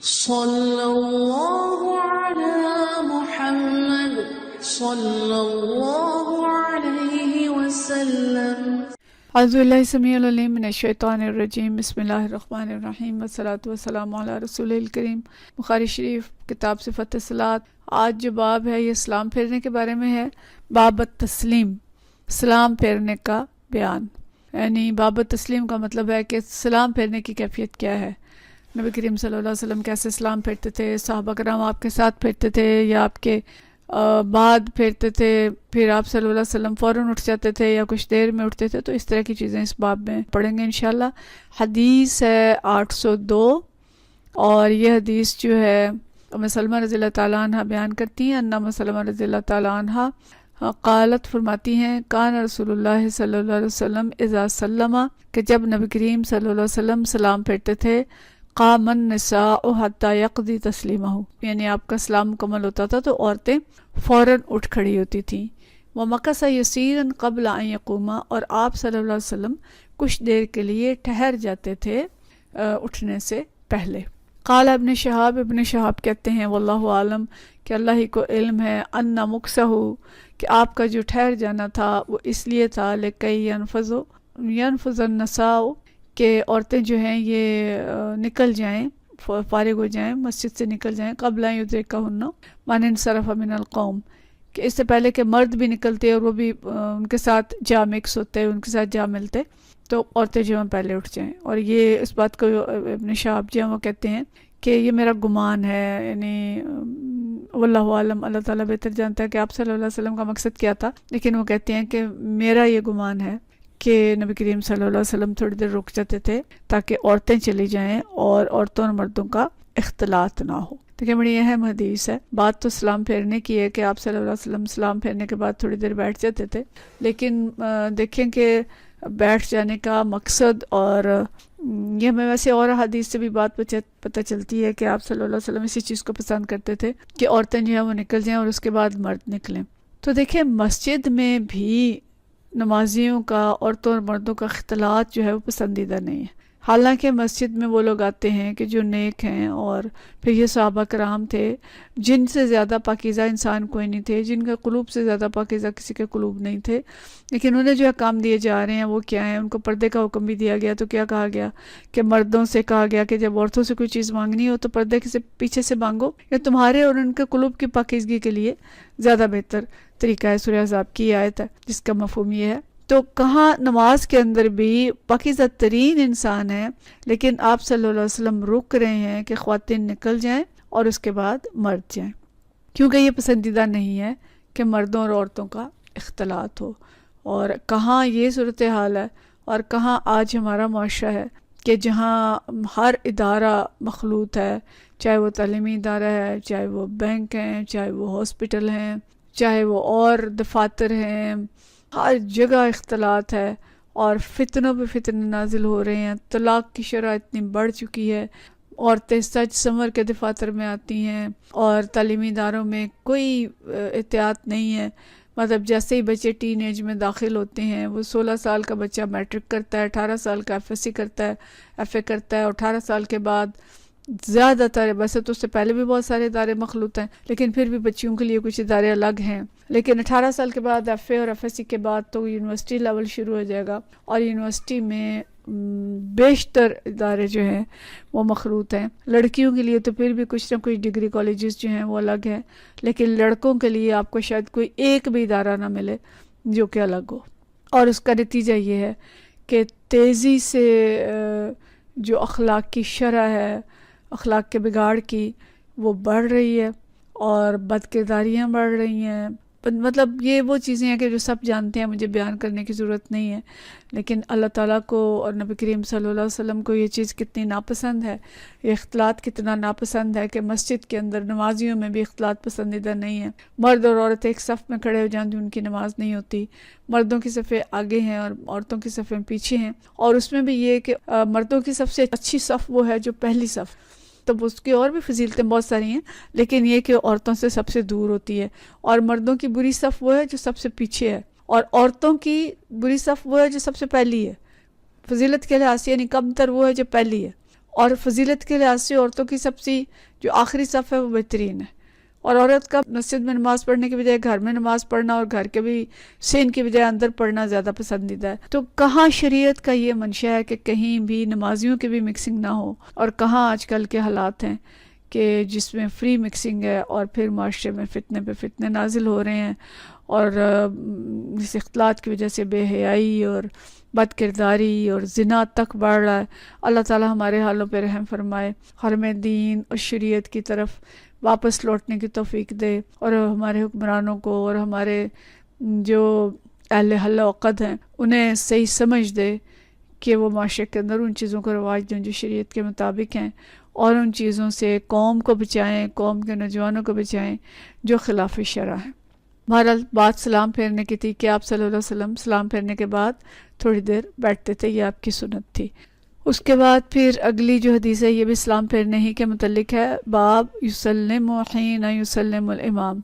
صلی اللہ علی محمد صلی اللہ علیہ وسلم۔ اعوذ باللہ السمیع العلیم من الشیطان الرجیم، بسم اللہ الرحمن الرحیم، والصلاۃ والسلام علی رسول الکریم۔ بخاری شریف کتاب صفت صلاۃ۔ آج جو باب ہے یہ سلام پھیرنے کے بارے میں ہے۔ باب التسلیم، سلام پھیرنے کا بیان، یعنی باب التسلیم کا مطلب ہے کہ سلام پھیرنے کی کیفیت کیا ہے، نبی کریم صلی اللہ علیہ وسلم کیسے سلام پھیرتے تھے، صحابہ کرام آپ کے ساتھ پھیرتے تھے یا آپ کے بعد پھیرتے تھے، پھر آپ صلی اللہ علیہ وسلم فوراً اٹھ جاتے تھے یا کچھ دیر میں اٹھتے تھے، تو اس طرح کی چیزیں اس باب میں پڑھیں گے انشاءاللہ۔ حدیث ہے 802، اور یہ حدیث جو ہے ام سلمہ رضی اللہ تعالیٰ عنہ بیان کرتی ہیں۔ ان ام سلمہ رضی اللہ تعالیٰ عنہ قالت فرماتی ہیں، کان رسول اللہ صلی اللہ علیہ وسلم اذا سلم، کہ جب نبی کریم صلی اللہ علیہ وسلم سلام پھیرتے تھے، قام النساء حتی یقضی تسلیمہ، یعنی آپ کا سلام مکمل ہوتا تھا تو عورتیں فوراً اٹھ کھڑی ہوتی تھیں۔ ومکث یسیرا قبل ان یقوما، اور آپ صلی اللہ علیہ وسلم کچھ دیر کے لیے ٹھہر جاتے تھے اٹھنے سے پہلے۔ قال ابن شہاب کہتے ہیں، واللہ عالم، کہ اللہ ہی کو علم ہے، ان مکثہ، کہ آپ کا جو ٹھہر جانا تھا وہ اس لیے تھا، لکی ینفذ النساء، کہ عورتیں جو ہیں یہ نکل جائیں، فارغ ہو جائیں، مسجد سے نکل جائیں، قبل ان یدرکہن من انصرف من القوم، کہ اس سے پہلے کہ مرد بھی نکلتے اور وہ بھی ان کے ساتھ جا مکس ہوتے، ان کے ساتھ جا ملتے، تو عورتیں جو ہیں پہلے اٹھ جائیں۔ اور یہ اس بات کو ابن شہاب جو ہیں وہ کہتے ہیں کہ یہ میرا گمان ہے، یعنی واللہ عالم، اللہ تعالیٰ بہتر جانتا ہے کہ آپ صلی اللہ علیہ وسلم کا مقصد کیا تھا، لیکن وہ کہتے ہیں کہ میرا یہ گمان ہے کہ نبی کریم صلی اللہ علیہ وسلم تھوڑی دیر رک جاتے تھے تاکہ عورتیں چلی جائیں اور عورتوں اور مردوں کا اختلاط نہ ہو۔ دیکھیں بڑی اہم حدیث ہے۔ بات تو سلام پھیرنے کی ہے کہ آپ صلی اللہ علیہ وسلم سلام پھیرنے کے بعد تھوڑی دیر بیٹھ جاتے تھے، لیکن دیکھیں کہ بیٹھ جانے کا مقصد، اور یہ ہمیں ویسے اور حدیث سے بھی بات پتہ چلتی ہے کہ آپ صلی اللہ علیہ وسلم اسی چیز کو پسند کرتے تھے کہ عورتیں جو ہیں وہ نکل جائیں اور اس کے بعد مرد نکلیں۔ تو دیکھیں مسجد میں بھی نمازیوں کا عورتوں اور مردوں کا اختلاط جو ہے وہ پسندیدہ نہیں ہے، حالانکہ مسجد میں وہ لوگ آتے ہیں کہ جو نیک ہیں، اور پھر یہ صحابہ کرام تھے جن سے زیادہ پاکیزہ انسان کوئی نہیں تھے، جن کے قلوب سے زیادہ پاکیزہ کسی کے قلوب نہیں تھے، لیکن انہیں جو کام دیے جا رہے ہیں وہ کیا ہیں؟ ان کو پردے کا حکم بھی دیا گیا، تو کیا کہا گیا کہ مردوں سے کہا گیا کہ جب عورتوں سے کوئی چیز مانگنی ہو تو پردے سے پیچھے سے مانگو، یا تمہارے اور ان کے قلوب کی پاکیزگی کے لیے زیادہ بہتر طریقہ ہے۔ سورہ احزاب کی آیت ہے جس کا مفہوم یہ ہے۔ تو کہاں نماز کے اندر بھی پاکیزہ ترین انسان ہے، لیکن آپ صلی اللہ علیہ وسلم رک رہے ہیں کہ خواتین نکل جائیں اور اس کے بعد مرد جائیں، کیونکہ یہ پسندیدہ نہیں ہے کہ مردوں اور عورتوں کا اختلاط ہو۔ اور کہاں یہ صورتحال ہے، اور کہاں آج ہمارا معاشرہ ہے کہ جہاں ہر ادارہ مخلوط ہے، چاہے وہ تعلیمی ادارہ ہے، چاہے وہ بینک ہیں، چاہے وہ ہاسپٹل ہیں، چاہے وہ اور دفاتر ہیں، ہر جگہ اختلاط ہے، اور فتنوں پہ فتنے نازل ہو رہے ہیں۔ طلاق کی شرح اتنی بڑھ چکی ہے، عورتیں سج سنور کے دفاتر میں آتی ہیں، اور تعلیمی اداروں میں کوئی احتیاط نہیں ہے۔ مطلب جیسے ہی بچے ٹین ایج میں داخل ہوتے ہیں، وہ 16 سال کا بچہ میٹرک کرتا ہے، 18 سال کا ایف ایس سی کرتا ہے، ایف اے کرتا ہے، اور 18 سال کے بعد زیادہ تر، ویسے تو اس سے پہلے بھی بہت سارے ادارے مخلوط ہیں، لیکن پھر بھی بچیوں کے لیے کچھ ادارے الگ ہیں، لیکن 18 سال کے بعد ایف اے اور ایف ایس سی کے بعد تو یونیورسٹی لیول شروع ہو جائے گا، اور یونیورسٹی میں بیشتر ادارے جو ہیں وہ مخلوط ہیں۔ لڑکیوں کے لیے تو پھر بھی کچھ نہ کچھ ڈگری کالجز جو ہیں وہ الگ ہیں، لیکن لڑکوں کے لیے آپ کو شاید کوئی ایک بھی ادارہ نہ ملے جو کہ الگ ہو۔ اور اس کا نتیجہ یہ ہے کہ تیزی سے جو اخلاق کی شرح ہے، اخلاق کے بگاڑ کی، وہ بڑھ رہی ہے، اور بد کرداریاں بڑھ رہی ہیں۔ مطلب یہ وہ چیزیں ہیں کہ جو سب جانتے ہیں، مجھے بیان کرنے کی ضرورت نہیں ہے، لیکن اللہ تعالیٰ کو اور نبی کریم صلی اللہ علیہ وسلم کو یہ چیز کتنی ناپسند ہے، یہ اختلاط کتنا ناپسند ہے کہ مسجد کے اندر نمازیوں میں بھی اختلاط پسندیدہ نہیں ہے۔ مرد اور عورت ایک صف میں کھڑے ہو جائیں تو ان کی نماز نہیں ہوتی، مردوں کی صفیں آگے ہیں اور عورتوں کی صفیں پیچھے ہیں، اور اس میں بھی یہ کہ مردوں کی سب سے اچھی صف وہ ہے جو پہلی صف، تب اس کی اور بھی فضیلتیں بہت ساری ہیں، لیکن یہ کہ عورتوں سے سب سے دور ہوتی ہے، اور مردوں کی بری صف وہ ہے جو سب سے پیچھے ہے، اور عورتوں کی بری صف وہ ہے جو سب سے پہلی ہے، فضیلت کے لحاظ سے یعنی کم تر وہ ہے جو پہلی ہے، اور فضیلت کے لحاظ سے عورتوں کی سب سے جو آخری صف ہے وہ بہترین ہے، اور عورت کا مسجد میں نماز پڑھنے کے بجائے گھر میں نماز پڑھنا اور گھر کے بھی سین کی بجائے اندر پڑھنا زیادہ پسندیدہ ہے۔ تو کہاں شریعت کا یہ منشا ہے کہ کہیں بھی نمازیوں کی بھی مکسنگ نہ ہو، اور کہاں آج کل کے حالات ہیں کہ جس میں فری مکسنگ ہے، اور پھر معاشرے میں فتنے پہ فتنے نازل ہو رہے ہیں، اور اس اختلاط کی وجہ سے بے حیائی اور بد کرداری اور زنا تک بڑھ رہا ہے۔ اللہ تعالی ہمارے حالوں پہ رحم فرمائے، حرم دین اور شریعت کی طرف واپس لوٹنے کی توفیق دے، اور ہمارے حکمرانوں کو اور ہمارے جو اہل حل و عقد ہیں انہیں صحیح سمجھ دے کہ وہ معاشرے کے اندر ان چیزوں کو رواج دیں جو شریعت کے مطابق ہیں، اور ان چیزوں سے قوم کو بچائیں، قوم کے نوجوانوں کو بچائیں جو خلاف شرع ہیں۔ بہرحال بات سلام پھیرنے کی تھی کہ آپ صلی اللہ علیہ وسلم سلام پھیرنے کے بعد تھوڑی دیر بیٹھتے تھے، یہ آپ کی سنت تھی۔ اس کے بعد پھر اگلی جو حدیث ہے یہ بھی سلام پھیرنے ہی کے متعلق ہے، باب یسلم حین یسلم الامام،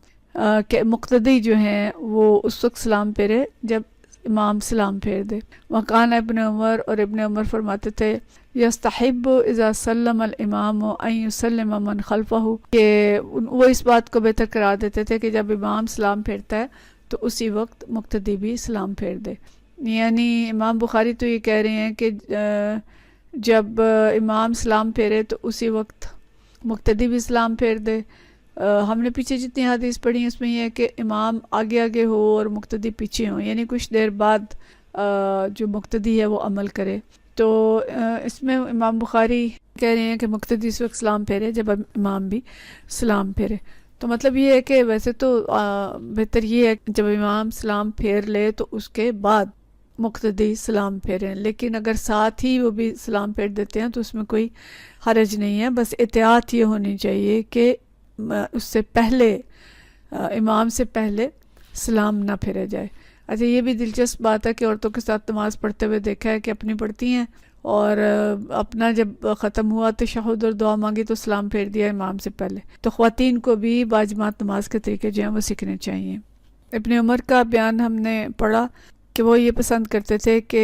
کہ مقتدی جو ہیں وہ اس وقت سلام پھیرے جب امام سلام پھیر دے۔ وکان ابن عمر، اور ابن عمر فرماتے تھے یستحب اذا سلم الامام ان یسلم من خلفہ، کہ وہ اس بات کو بہتر قرار دیتے تھے کہ جب امام سلام پھیرتا ہے تو اسی وقت مقتدی بھی سلام پھیر دے۔ یعنی امام بخاری تو یہ کہہ رہے ہیں کہ جب امام سلام پھیرے تو اسی وقت مقتدی بھی سلام پھیر دے۔ ہم نے پیچھے جتنی حدیث پڑھی ہیں اس میں یہ ہے کہ امام آگے آگے ہو اور مقتدی پیچھے ہوں، یعنی کچھ دیر بعد جو مقتدی ہے وہ عمل کرے۔ تو اس میں امام بخاری کہہ رہے ہیں کہ مقتدی اس وقت سلام پھیرے جب امام بھی سلام پھیرے۔ تو مطلب یہ ہے کہ ویسے تو بہتر یہ ہے کہ جب امام سلام پھیر لے تو اس کے بعد مقتدی سلام پھیریں، لیکن اگر ساتھ ہی وہ بھی سلام پھیر دیتے ہیں تو اس میں کوئی حرج نہیں ہے، بس احتیاط یہ ہونی چاہیے کہ اس سے پہلے امام سے پہلے سلام نہ پھیرا جائے۔ اچھا یہ بھی دلچسپ بات ہے کہ عورتوں کے ساتھ نماز پڑھتے ہوئے دیکھا ہے کہ اپنی پڑھتی ہیں اور اپنا جب ختم ہوا تشہد اور دعا مانگی تو سلام پھیر دیا امام سے پہلے۔ تو خواتین کو بھی باجماعت نماز کے طریقے جو ہیں وہ سیکھنے چاہیے۔ ابن عمر کا بیان ہم نے پڑھا کہ وہ یہ پسند کرتے تھے کہ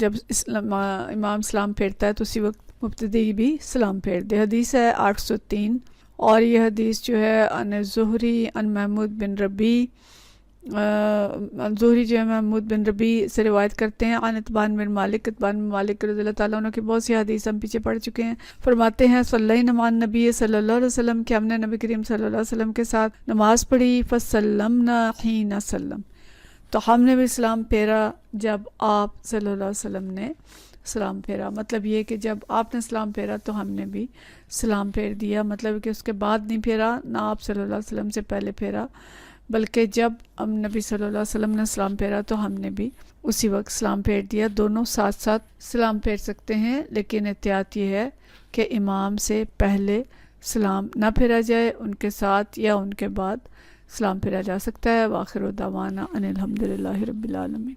جب امام سلام پھیرتا ہے تو اسی وقت مبتدی بھی سلام پھیر دے۔ حدیث ہے 803، اور یہ حدیث جو ہے ان زہری ان محمود بن ربی، زہری جو ہے محمود بن ربی سے روایت کرتے ہیں، عن اتبان بن مالک، اتبان بن مالک رضی اللہ تعالیٰ عنہ کی بہت سی حدیث ہم پیچھے پڑھ چکے ہیں۔ فرماتے ہیں صلینا مع النبی صلی اللہ علیہ وسلم، کہ ہم نے نبی کریم صلی اللہ علیہ وسلم کے ساتھ نماز پڑھی، فسلمنا حین سلم، تو ہم نے بھی سلام پھیرا جب آپ صلی اللہ علیہ وسلم نے سلام پھیرا۔ مطلب یہ کہ جب آپ نے سلام پھیرا تو ہم نے بھی سلام پھیر دیا، مطلب کہ اس کے بعد نہیں پھیرا، نہ آپ صلی اللہ علیہ وسلم سے پہلے پھیرا، بلکہ جب ہم نبی صلی اللہ علیہ وسلم نے سلام پھیرا تو ہم نے بھی اسی وقت سلام پھیر دیا۔ دونوں ساتھ ساتھ سلام پھیر سکتے ہیں، لیکن احتیاط یہ ہے کہ امام سے پہلے سلام نہ پھیرا جائے، ان کے ساتھ یا ان کے بعد سلام پھیرا جا سکتا ہے۔ وآخر دعوانا ان الحمدللہ رب العالمین۔